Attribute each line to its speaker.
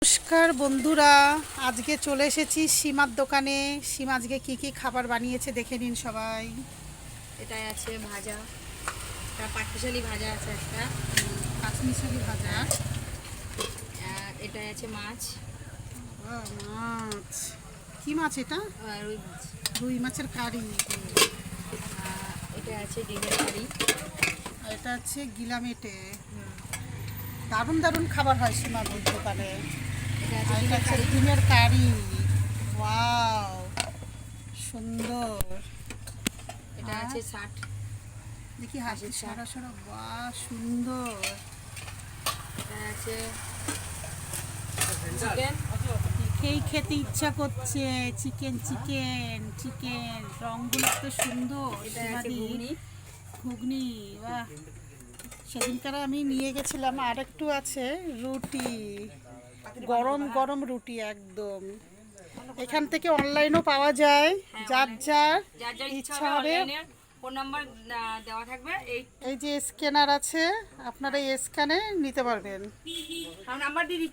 Speaker 1: নমস্কার বন্ধুরা, আজকে চলে এসেছি সীমার দোকানে। সীমা আজকে কি কি খাবার বানিয়েছে দেখে নিন সবাই।
Speaker 2: এটাই আছে ভাজা, একটা পাটমিশালি ভাজা আছে, একটা
Speaker 1: পাঁচমিশালি ভাজা।
Speaker 2: এটাই আছে মাছ,
Speaker 1: মাছ, কি মাছ এটা?
Speaker 2: রুই মাছ।
Speaker 1: রুই মাছের কারি।
Speaker 2: এটা আছে ডিমের কারি।
Speaker 1: আর এটা আছে গিলামেটে। দারুণ দারুণ খাবার হয় সীমার দোকানে।
Speaker 2: এটা
Speaker 1: আর
Speaker 2: আছে
Speaker 1: এটা
Speaker 2: ডিমের
Speaker 1: আছে
Speaker 2: কারি।
Speaker 1: ডিমের কারি। ওয়াও, সুন্দর।
Speaker 2: এটা
Speaker 1: আর
Speaker 2: আছে ষাট।
Speaker 1: দেখি হাসি
Speaker 2: হাসির
Speaker 1: সরা সরা, বাহ সুন্দর।
Speaker 2: এটা আছে চিকেন।
Speaker 1: দেখেই খেতে ইচ্ছা করছে। চিকেন চিকেন চিকেন, রংগুলো এত সুন্দর।
Speaker 2: এটা আছে ঘুগনি।
Speaker 1: ঘুগনি, বাহ। সেদিনকার আমি নিয়ে গেছিলাম, আর একটু আছে রুটি, গরম গরম রুটি একদম। এখান থেকে অনলাইনও পাওয়া যায়, যার যার
Speaker 2: যার যার
Speaker 1: ইচ্ছা হবে।
Speaker 2: অনলাইনে ফোন নাম্বার দেওয়া থাকবে।
Speaker 1: এই যে স্ক্যানার আছে, আপনারা এই স্ক্যানে নিতে পারবেন।
Speaker 2: নাম্বার দিয়ে